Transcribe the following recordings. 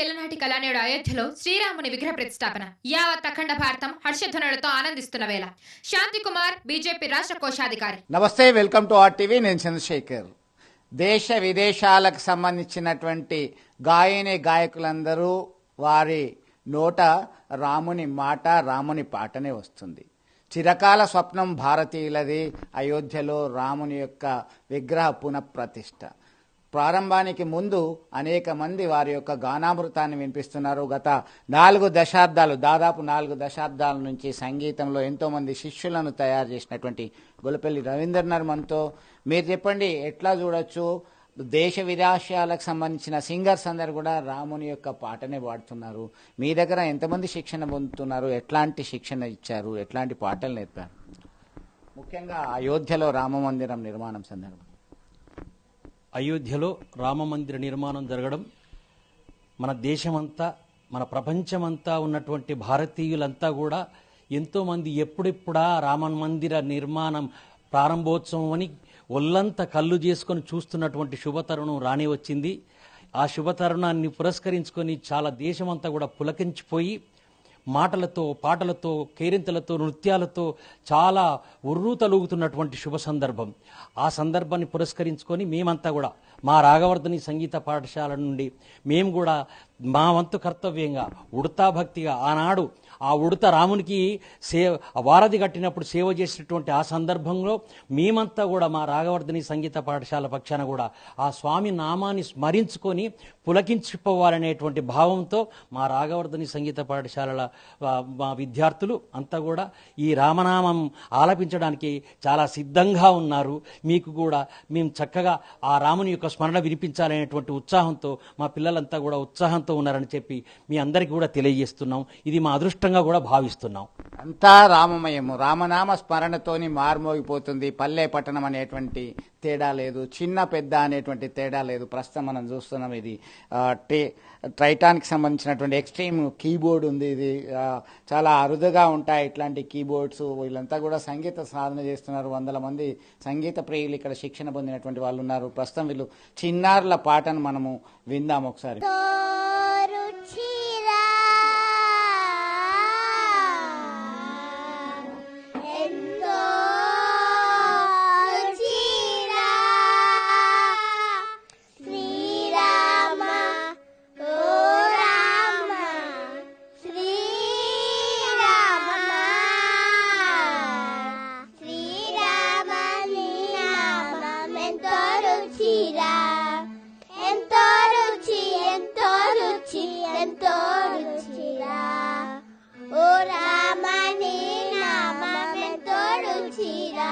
ఏళ్లనాటి కళానేడు అయోధ్యలో శ్రీరాముని విగ్రహ ప్రతిష్టాపన. యావత్ అఖండ భారతం హర్షధ్వనులతో ఆనందిస్తున్న వేళ. శాంతి కుమార్, బీజేపీ రాష్ట్ర కోశాధికారి. నమస్తే, వెల్కమ్ టు RTV. నేను చంద్రశేఖర్. దేశ విదేశాలకు సంబంధించినటువంటి గాయకులందరూ వారి నోట రాముని మాట, రాముని పాటనే వస్తుంది. చిరకాల స్వప్నం భారతీయులది అయోధ్యలో రాముని యొక్క విగ్రహ పునఃప్రతిష్ఠ. ప్రారంభానికి ముందు అనేక మంది వారి యొక్క గానామృతాన్ని వినిపిస్తున్నారు. గత 4 దశాబ్దాలు, దాదాపు 4 దశాబ్దాల నుంచి సంగీతంలో ఎంతోమంది శిష్యులను తయారు చేసినటువంటి గొల్లపల్లి రవీంద్రనాథ్ మనతో. మీరు చెప్పండి, ఎట్లా చూడొచ్చు? దేశ విదేశాలకు సంబంధించిన సింగర్స్ అందరు కూడా రాముని యొక్క పాటనే పాడుతున్నారు. మీ దగ్గర ఎంతమంది శిక్షణ పొందుతున్నారు? ఎట్లాంటి శిక్షణ ఇచ్చారు? ఎట్లాంటి పాటలు నేర్పారు? ముఖ్యంగా అయోధ్యలో రామ మందిరం నిర్మాణం సందర్భం. అయోధ్యలో రామమందిర నిర్మాణం జరగడం మన దేశమంతా, మన ప్రపంచమంతా ఉన్నటువంటి భారతీయులంతా కూడా ఎంతోమంది ఎప్పుడెప్పుడా రామ మందిర నిర్మాణం ప్రారంభోత్సవం అని ఒళ్ళంతా కళ్ళు చేసుకొని చూస్తున్నటువంటి శుభతరుణం రాని వచ్చింది. ఆ శుభతరుణాన్ని పురస్కరించుకొని చాలా దేశమంతా కూడా పులకించిపోయి మాటలతో, పాటలతో, కేరింతలతో, నృత్యాలతో చాలా ఉర్రూతలూగుతున్నటువంటి శుభ సందర్భం. ఆ సందర్భాన్ని పురస్కరించుకొని మేమంతా కూడా మా రాఘవర్ధని సంగీత పాఠశాల నుండి మేము కూడా మా వంతు కర్తవ్యంగా, ఉడతా భక్తిగా ఆనాడు ఆ ఉడత రామునికి వారధి కట్టినప్పుడు సేవ చేసినటువంటి ఆ సందర్భంలో మేమంతా కూడా మా రాఘవర్ధని సంగీత పాఠశాల పక్షాన కూడా ఆ స్వామి నామాన్ని స్మరించుకొని పులకించిపోవాలనేటువంటి భావంతో మా రాఘవర్ధని సంగీత పాఠశాలల మా విద్యార్థులు అంతా కూడా ఈ రామనామం ఆలపించడానికి చాలా సిద్ధంగా ఉన్నారు. మీకు కూడా మేము చక్కగా ఆ రాముని యొక్క స్మరణ వినిపించాలనేటువంటి ఉత్సాహంతో మా పిల్లలంతా కూడా ఉత్సాహంతో ఉన్నారని చెప్పి మీ అందరికీ కూడా తెలియజేస్తున్నాం. ఇది మా అదృష్టంగా కూడా భావిస్తున్నాం. అంతా రామమయము, రామనామ స్మరణతోని మారుమోగిపోతుంది. పల్లె పట్టణం అనేటువంటి తేడా లేదు, చిన్న పెద్ద అనేటువంటి తేడా లేదు. ప్రస్తుతం మనం చూస్తున్నాం, ఇది ట్రైటాన్కి సంబంధించినటువంటి ఎక్స్ట్రీమ్ కీబోర్డ్ ఉంది. ఇది చాలా అరుదుగా ఉంటాయి ఇట్లాంటి కీబోర్డ్స్. వీళ్ళంతా కూడా సంగీత సాధన చేస్తున్నారు. 100 మంది సంగీత ప్రియులు ఇక్కడ శిక్షణ పొందినటువంటి వాళ్ళు ఉన్నారు. ప్రస్తుతం వీళ్ళు చిన్నారుల పాటను మనము విందాం ఒకసారి. ఎంతో రుచిరా ఓ రామని నామమెంతో రుచిరా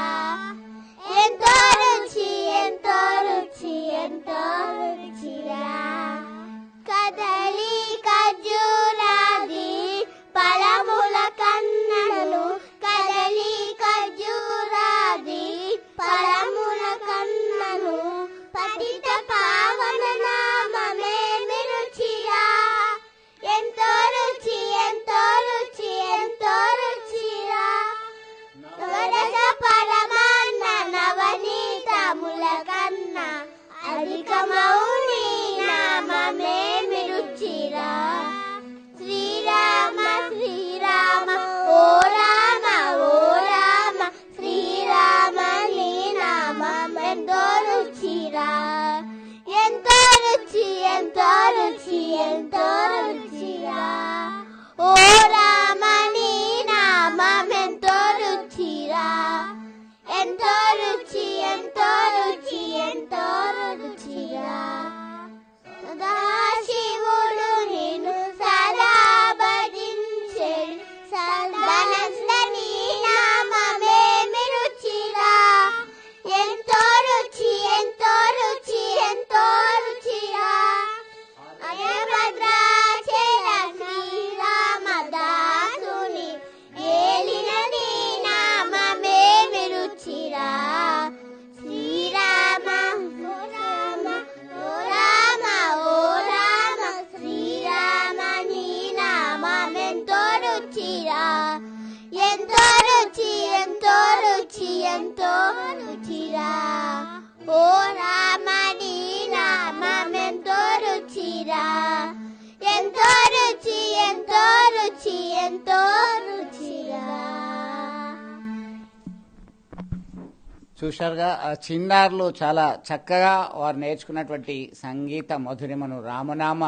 చూశారుగా ఆ చిన్నారులు చాలా చక్కగా వారు నేర్చుకున్నటువంటి సంగీత మధురిమను రామనామ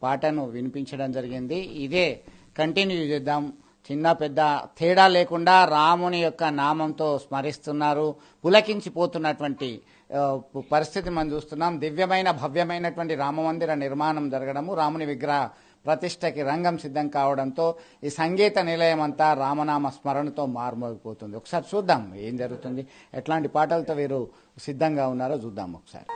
పాటను వినిపించడం జరిగింది. ఇదే కంటిన్యూ చేద్దాం. చిన్న పెద్ద తేడా లేకుండా రాముని యొక్క నామంతో స్మరిస్తున్నారు. పులకించిపోతున్నటువంటి పరిస్థితి మనం చూస్తున్నాం. దివ్యమైన భవ్యమైనటువంటి రామమందిర నిర్మాణం జరగడము, రాముని విగ్రహ ప్రతిష్టకి రంగం సిద్ధం కావడంతో ఈ సంగీత నిలయం అంతా రామనామ స్మరణతో మారుమోగిపోతుంది. ఒకసారి చూద్దాం ఏం జరుగుతుంది, ఎట్లాంటి పాటలతో వీరు సిద్ధంగా ఉన్నారో చూద్దాం ఒకసారి.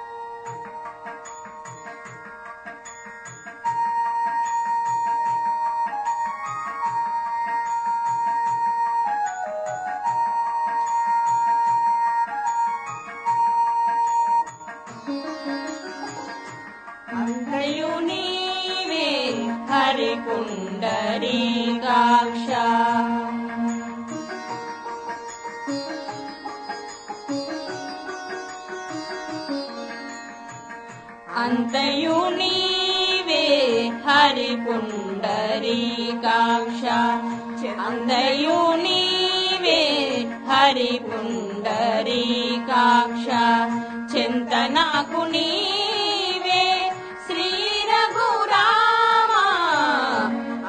పుండరీకాక్ష అంతయు నీవే హరి పుండరీకాక్ష అంతయు నీవే హరి పుండరీకాక్ష చింతనాకు నీవే శ్రీ రఘురామా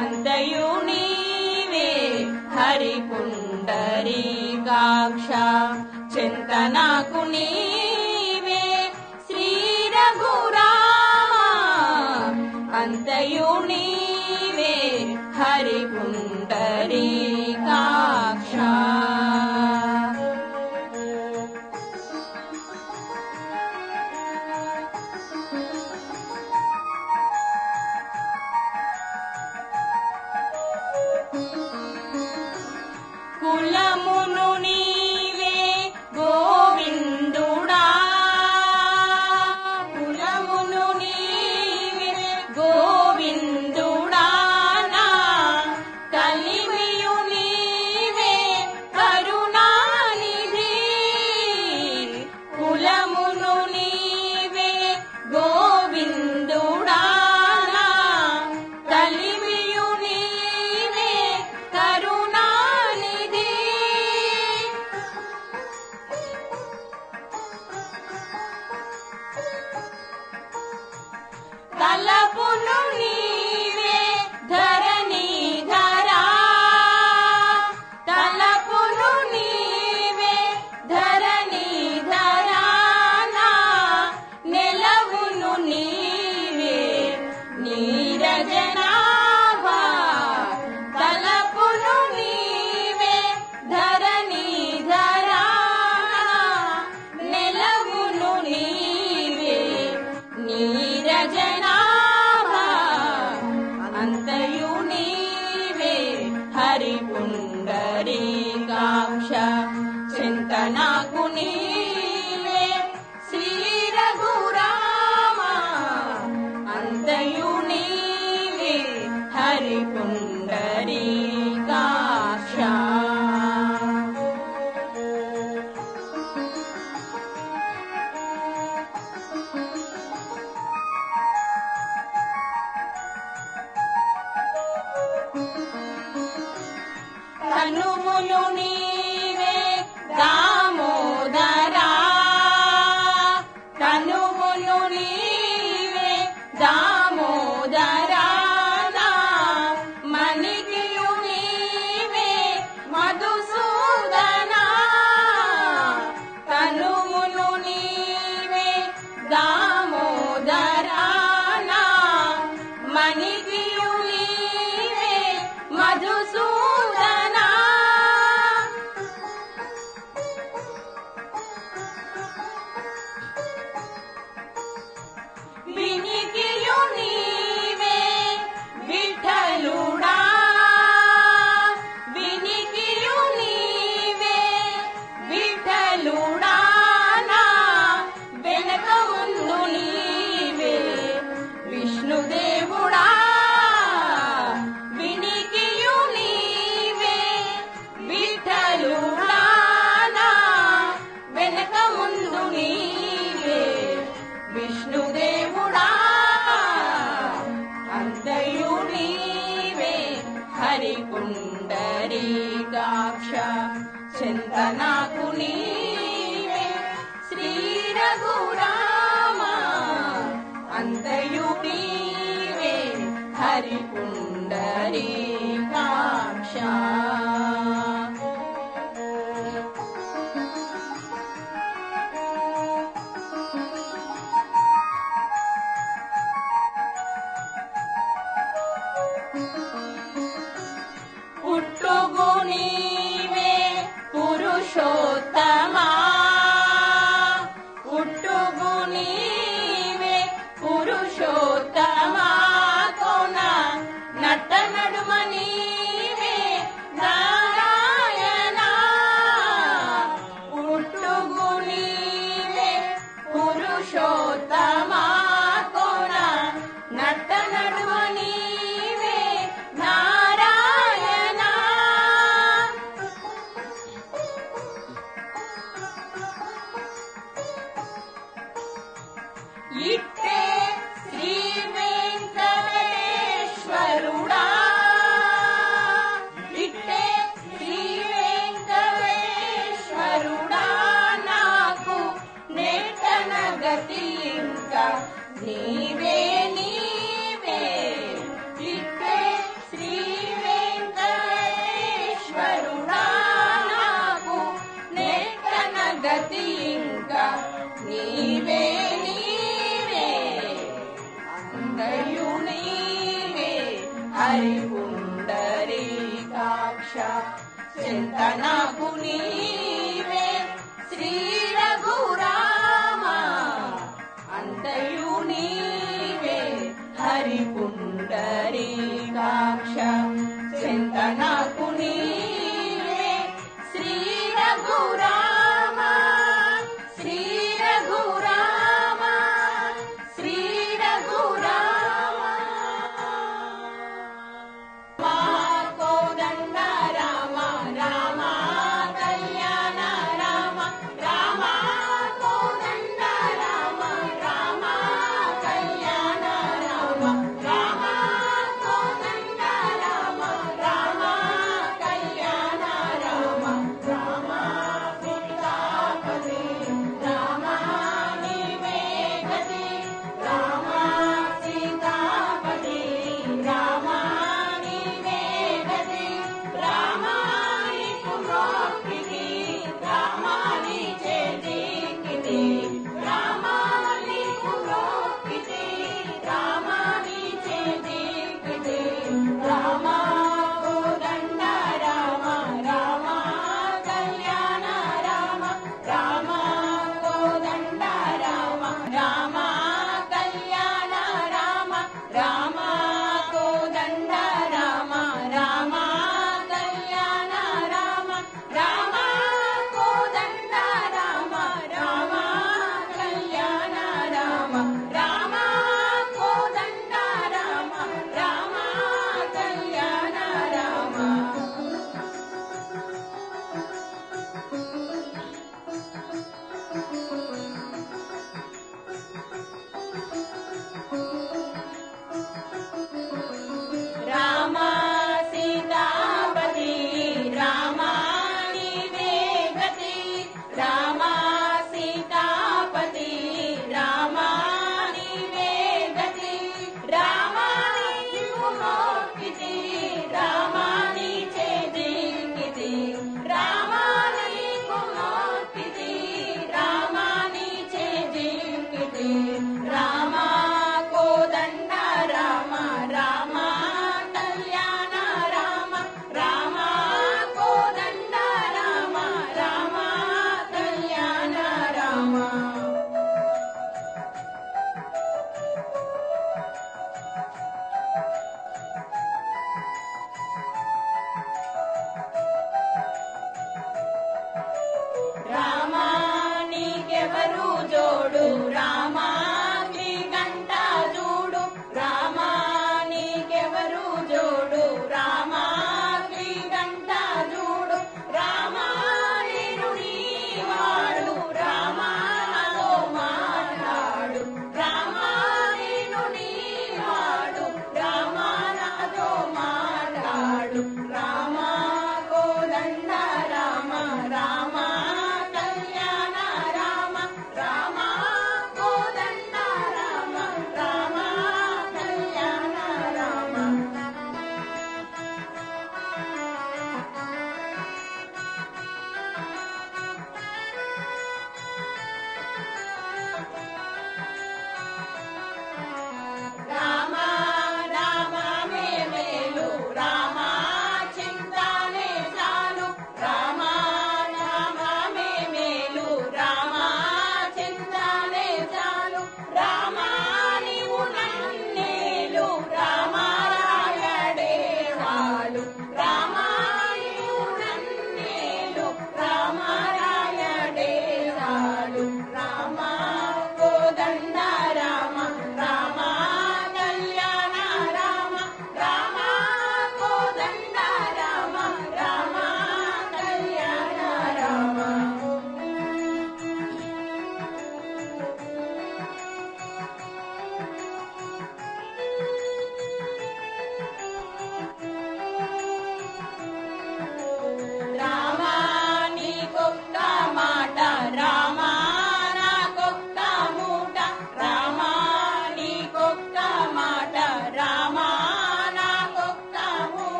అంతయు నీవే హరి పుండరీకాక్ష చింతనాకు నీవే శ్రీ రఘురామా అంతయు నీవే హరి పుండరీకాక్ష కులమును నీవే గోవిందుడా కులమును నీవే గోవిందుడా నా కలిమియు నీవే కరుణానిధి కులమును నీవే గోవిందుడా నా కలిమియు నీవే కరుణానిధి తలపును నీవే ధరణీధరా తలపును నీవే ధరణీధరా నా నెలవును నీవే నీరజనాభా తలపును నీవే ధరణీధరా నెలవును నీవే నీరజనాభా అంతయు నీవే హరి పుండరీకాక్ష చింతనాకు నీవే శ్రీ రఘురామా అంతయు నీవే హరి పుండరీకాక్ష తనువును నీవే దామోదరా తనువును నీవే దామోదరా నా మణికియు నీవే మధుసూదనా తనువును నీవే దామోదరా నా మణికియు నీవే మధుసూదనా వినికియు నీవే విఠలుడా వినికియు నీవే విఠలుడా నా వెనక ముందు నీవే విష్ణుదేవుడా వినికియు నీవే విఠలుడా నా వెనక ముందు నీవే విష్ణుదేవుడా అంతయు నీవే హరి పుండరీకాక్ష చింతనాకు నీవే హరి పుండరీకాక్ష. పుట్టుగు నీవే పురుషోత్తమా, పుట్టుగు నీవే పురుషోత్తమా, కోన నట్ట నడుమ నీవే నారాయణ. పుట్టుగు నీవే పురుషోత్తమా, కోన నట్ట నడుమ నీవే నారాయణ. ఇట్టే శ్రీ వెంకటేశ్వరుడా, ఇట్టే శ్రీ వెంకటేశ్వరుడా, నాకు నెట్టన గతి ఇంకా నీవే నీవే. ఇట్టే శ్రీ వెంకటేశ్వరుడా, నాకు నెట్టన గతి ఇంకా నీవే నీవే. అందయు నీవే హరి పుండరీకాక్ష, చింతనకు నీవే శ్రీ రఘురామ. అంతయు నీవే హరి పుండరీకాక్ష, చింతనకు నీవే శ్రీ రఘురామ. శ్రీ రఘురామ, శ్రీ రఘురామ. మా కోదండ రామ, రామ కళ్యాణ రామ, రామ కోదండ రామ, రామ కళ్యాణ రామ, రామ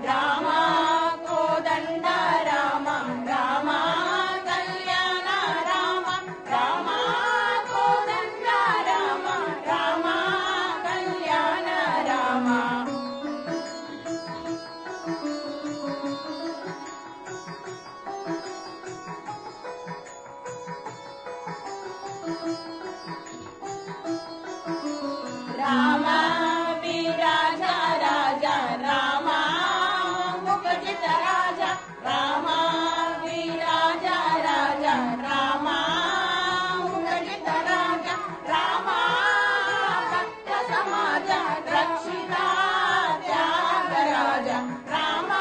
రామ కోదండ రామ రామ కళ్యాణ రామ రామ కోదండ రామ రామ కళ్యాణ రామ రామ వీరాజ రాజ రామ ముఖజిత రాజ రామ వీరాజ రాజ రామ ముఖజిత రాజ రామ భక్త సమాజ రక్షిత త్యాగరాజ రామ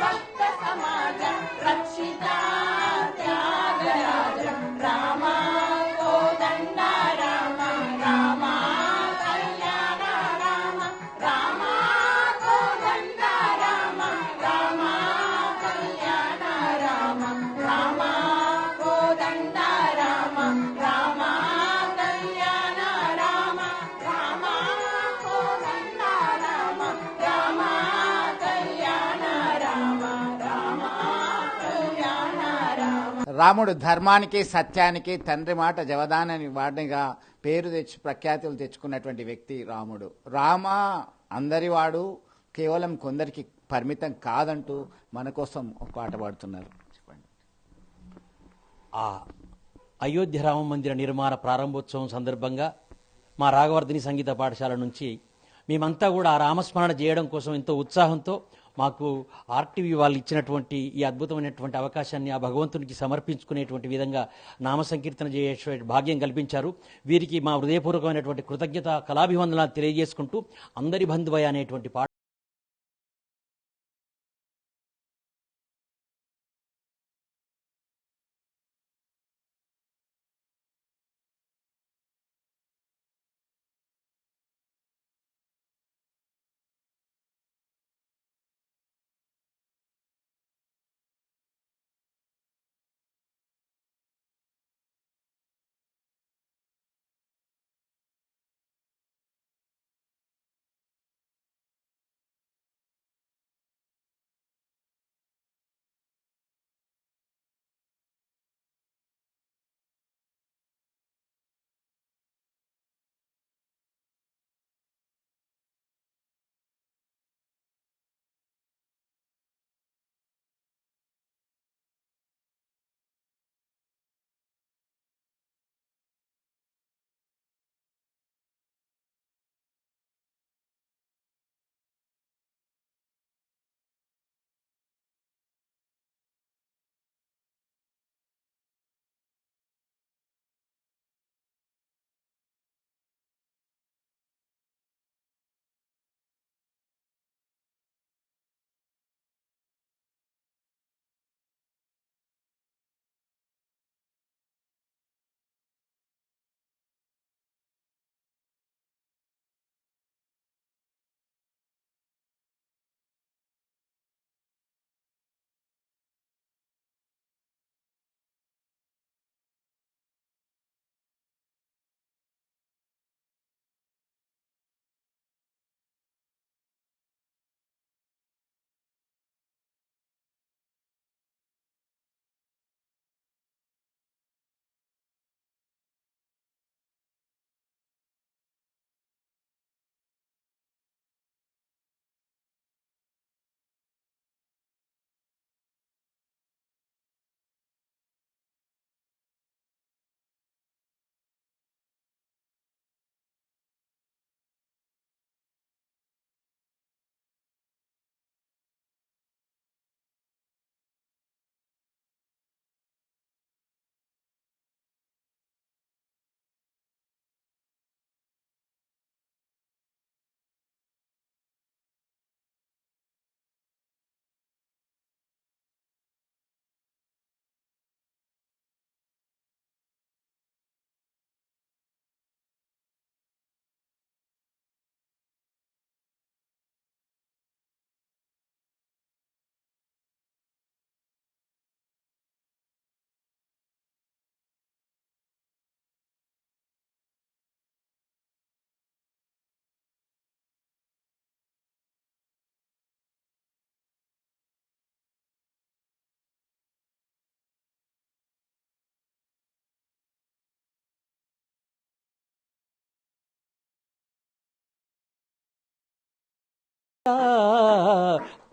భక్త సమాజ రక్షిత త్యాగరాజ రామ కోదండ రామ రామ కళ్యాణ రామ రామ కోదండ రామ రామ కళ్యాణ రామ రామ కోదండ రామ రామ కళ్యాణ రామ రామ కోదండ రామ రామ కళ్యాణ రామ రామ కళ్యాణ రామ రాముడు ధర్మానికి సత్యానికి తండ్రి మాట జవదానని వాడిగా పేరు తెచ్చి ప్రఖ్యాతులు తెచ్చుకున్నటువంటి వ్యక్తి రాముడు. రామ అందరివాడు, కేవలం కొందరికి పరిమితం కాదంటూ మన కోసం ఒక పాట పాడుతున్నారు. చెప్పండి. ఆ అయోధ్య రామ మందిర నిర్మాణ ప్రారంభోత్సవం సందర్భంగా మా రాఘవర్ధిని సంగీత పాఠశాల నుంచి మేమంతా కూడా ఆ రామస్మరణ చేయడం కోసం ఎంతో ఉత్సాహంతో మాకు ఆర్టీవీ వాళ్ళు ఇచ్చినటువంటి ఈ అద్భుతమైనటువంటి అవకాశాన్ని ఆ భగవంతునికి సమర్పించుకునేటువంటి విధంగా నామ సంకీర్తన చేసే భాగ్యం కల్పించారు. వీరికి మా హృదయపూర్వకమైనటువంటి కృతజ్ఞత కళాభివందనాలు తెలియజేసుకుంటూ అందరి బంధువయ్య అనేటువంటి పాట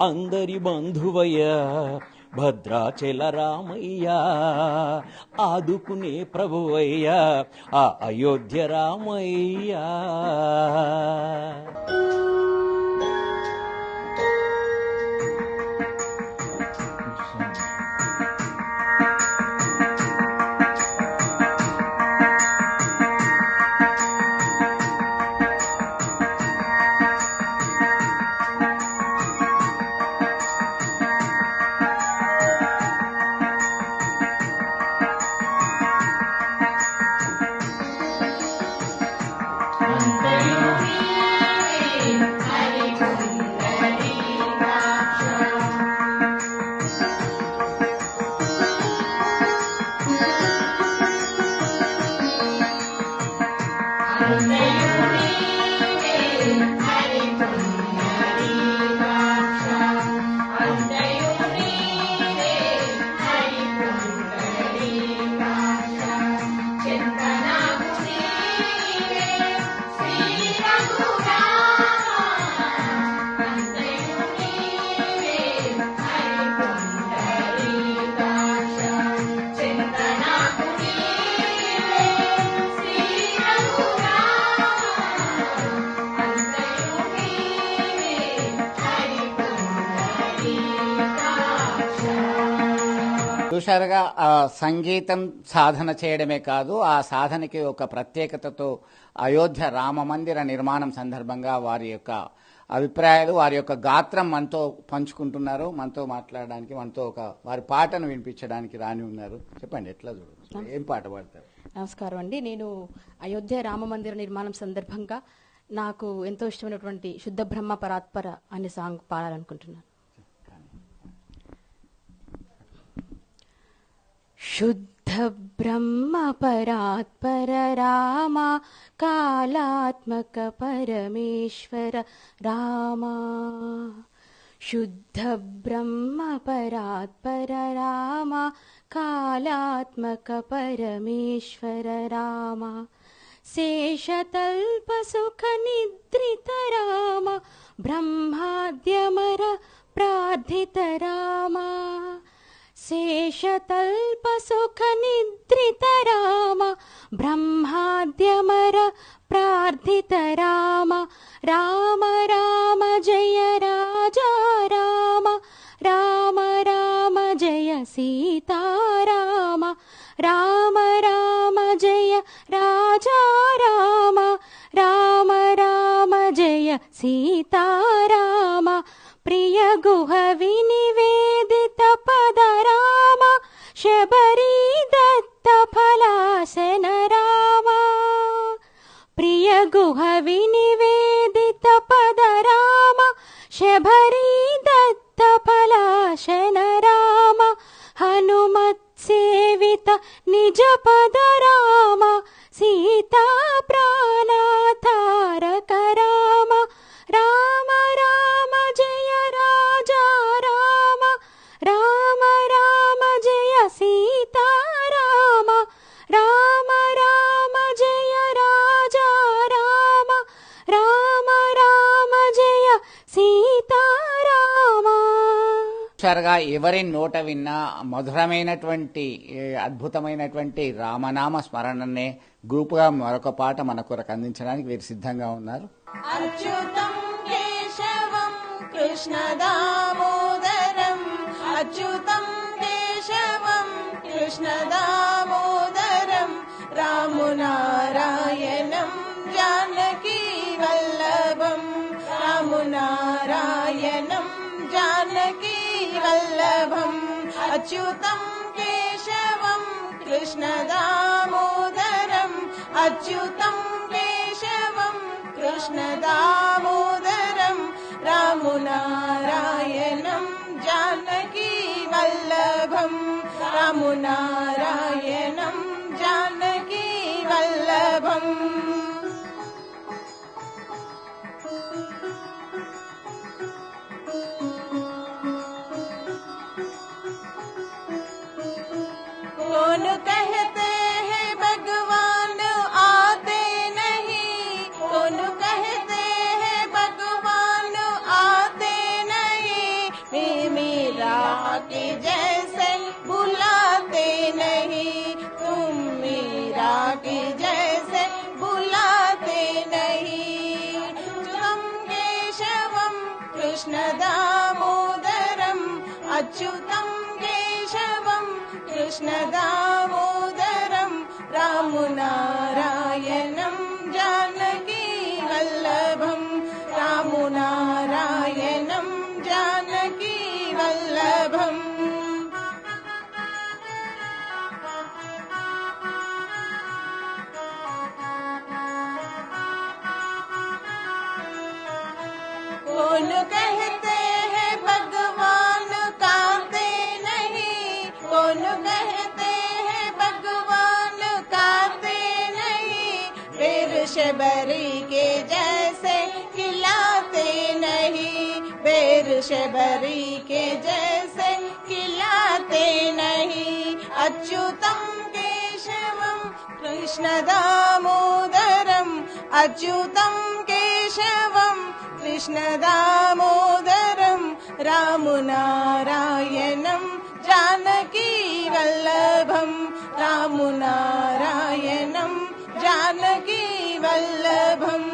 అందరి బంధువయ్యా భద్రాచల రామయ్యా, ఆదుకునే ప్రభువయ్యా ఆ అయోధ్య రామయ్యా. చూశారుగా సంగీతం సాధన చేయడమే కాదు, ఆ సాధనకి ఒక ప్రత్యేకతతో అయోధ్య రామ మందిర నిర్మాణం సందర్భంగా వారి యొక్క అభిప్రాయాలు, వారి యొక్క గాత్రం మనతో పంచుకుంటున్నారు. మనతో మాట్లాడడానికి, మనతో ఒక వారి పాటను వినిపించడానికి రాని ఉన్నారు. చెప్పండి, ఎట్లా చూడవచ్చు, ఏం పాట పాడతారు? నమస్కారం అండి. నేను అయోధ్య రామ మందిర నిర్మాణం సందర్భంగా నాకు ఎంతో ఇష్టమైనటువంటి శుద్ధ బ్రహ్మ పరాత్పర అనే సాంగ్ పాడాలనుకుంటున్నాను. శుద్ధ బ్రహ్మ పరాత్పర రామ, కాలాత్మక పరమేశ్వర రామ. శుద్ధ బ్రహ్మ పరాత్పర రామ, కాలాత్మక పరమేశ్వర రామ. శేషతల్ప సుఖ నిద్రిత రామ, బ్రహ్మాద్యమర ప్రార్థిత రామ. శేషతల్ప సుఖ నిద్రిత రామ, బ్రహ్మాద్యమర ప్రార్థిత రామ. రామ రామ జయ రాజా రామ, రామ రామ జయ సీతారామ. రామ రామ జయ రాజా రామ, రామ రామ జయ సీతారామ. ప్రియ గుహ వినివేదిత పద రామ, శబరీ దత్త ఫలాసన రామ. ప్రియ గుహ వినివేదిత పద రామ, శబరీ దత్త ఫలాసన రామ. హనుమత్ సేవిత నిజ పద రామ, సీతా ప్రాణతారక రామ. రామ రామ జయ రాజా రామ, రామ రామ జయ సీతారామ. రామ రామ జయ రాజా రామ, రామ రామ జయ సీతారామ. చూశారుగా, ఎవరి నోట విన్నా మధురమైనటువంటి అద్భుతమైనటువంటి రామనామ స్మరణనే గ్రూపుగా మరొక పాట మన కొరకు అందించడానికి వీరు సిద్ధంగా ఉన్నారు. అచ్యుతం కేశవం కృష్ణ దామోదరం, అచ్యుతం కేశవం కృష్ణ దామోదరం, రామునారాయణం జానకీ వల్లభం, రామునారాయణం జానకీ వల్లభం. అచ్యుతం కేశవం కృష్ణ దామోదరం, అచ్యుతం కేశవం కృష్ణ దామోదరం, రామునారాయణం జానకీ వల్లభం, రామునారాయణం జానకీ వల్లభం. कौन कहते हैं भगवान आते नहीं, कौन कहते हैं भगवान आते की जैसे बुलाते नहीं, तुम मीरा की जैसे बुलाते नहीं। अच्युतम केशवम कृष्ण दामोदरम, अच्युतम केशवम कृष्ण दामोदरम, राम नारायणं जानकी वल्लभम, राम नारायणं जानकी वल्लभम। कौन कहते हैं भगवान काते नहीं, कौन कहते हैं भगवान काते नहीं, फिर शबरी के जैसे खिलाते नहीं, फिर शबरी के जैसे खिलाते नहीं। अच्युतम केशवम कृष्ण दामोदरम, अच्युतम केशवम कृष्ण दामोदरम, राम नारायणं जानकी वल्लभम, राम नारायणं जानकी वल्लभम।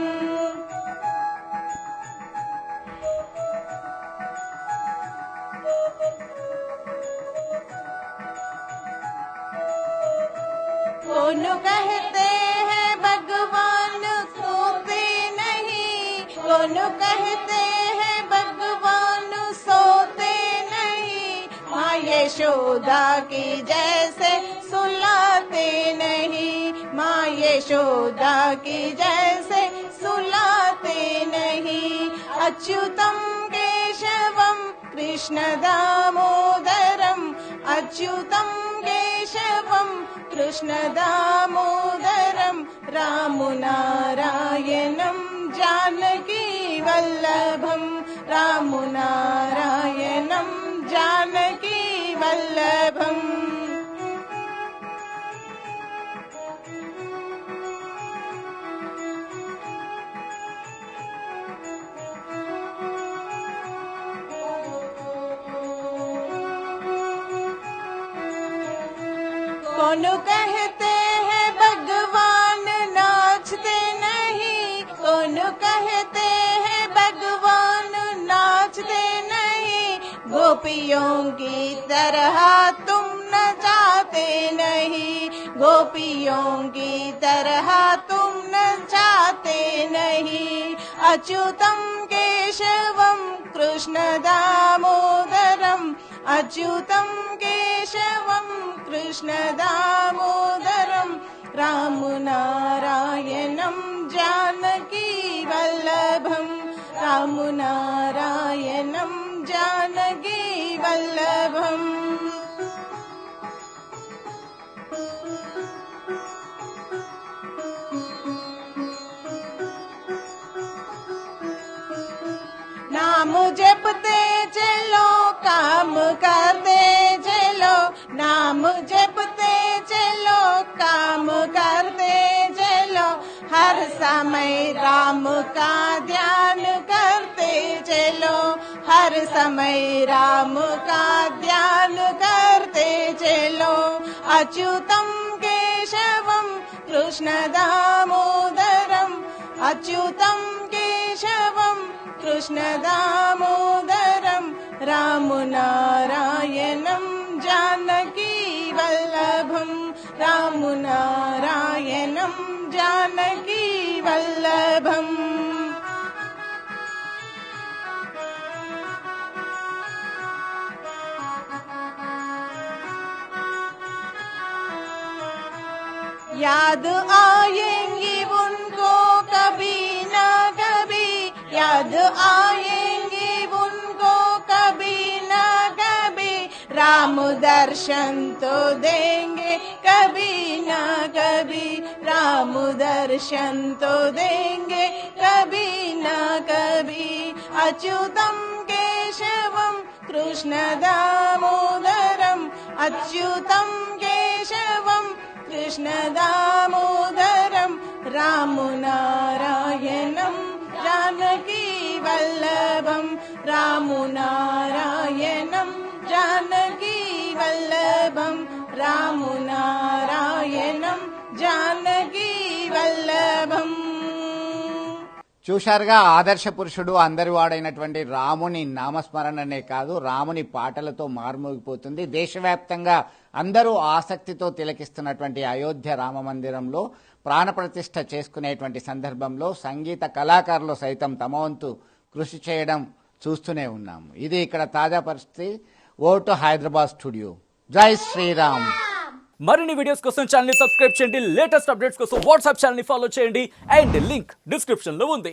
कौन कहते हैं भगवान सोते नहीं, कौन कहते हैं भगवान सोते नहीं, माँ यशोदा की जैसे सुलाते नहीं, माँ यशोदा की जैसे सुलाते नहीं। अच्युतम केशवम कृष्ण दामोदरम, अच्युतम केशवम कृष्ण दामोदरम, राम नारायणं जानकी वल्लभम, राम नारायणं जानकी वल्लभम। कौन कहते हैं भगवान नाचते नहीं, कौन कहते हैं भगवान नाचते नहीं, गोपियों की तरह तुम नचाते नहीं, गोपियों की तरह तुम नचाते नहीं। अच्युतम केशवम कृष्ण दामोदरम, अच्युतम केशवम कृष्ण दामोदरम, राम नारायणं जानकी वल्लभम, राम नारायणं जानकी वल्लभम। नाम जपते चलो काम करते चलो, नाम जपते चलो काम करते चलो, हर समय राम का ध्यान करते चलो, हर समय राम का ध्यान करते चलो। अच्युतम केशवम कृष्ण दामोदरम, अच्युतम केशवम कृष्ण दामोदरम, राम नारायणं जानकी वल्लभम, राम नारायणं जानकी वल्लभम। याद आएंगी उनको कभी ना कभी, याद आएंगी उनको कभी ना कभी, राम दर्शन तो देंगे कभी ना कभी, राम दर्शन तो देंगे कभी ना कभी। अच्युतम केशवम कृष्ण दामोदरम, अच्युतम केशवम कृष्ण दामोदरम, राम नारायणं जानकी वल्लभम, राम नारायणं నారాయణం జానకీ వల్లభం రామునారాయణం జానకీ వల్లభం. చూశారుగా, ఆదర్శ పురుషుడు అందరి వాడైనటువంటి రాముని నామస్మరణనే కాదు, రాముని పాటలతో మార్మోగిపోతుంది. దేశవ్యాప్తంగా అందరూ ఆసక్తితో తిలకిస్తున్నటువంటి అయోధ్య రామ మందిరంలో ప్రాణప్రతిష్ఠ చేసుకునేటువంటి సందర్భంలో సంగీత కళాకారులు సైతం తమ వంతు కృషి చేయడం చూస్తూనే ఉన్నాము. ఇది ఇక్కడ తాజా పరిస్థితి. Vote Hyderabad studio. జై శ్రీరామ్. మరిన్ని వీడియోస్ కోసం ఛానల్ ని సబ్స్క్రైబ్ చేయండి. లేటెస్ట్ అప్డేట్స్ కోసం వాట్సాప్ ఛానల్ ని ఫాలో చేయండి. అండ్ లింక్ డిస్క్రిప్షన్ లో ఉంది.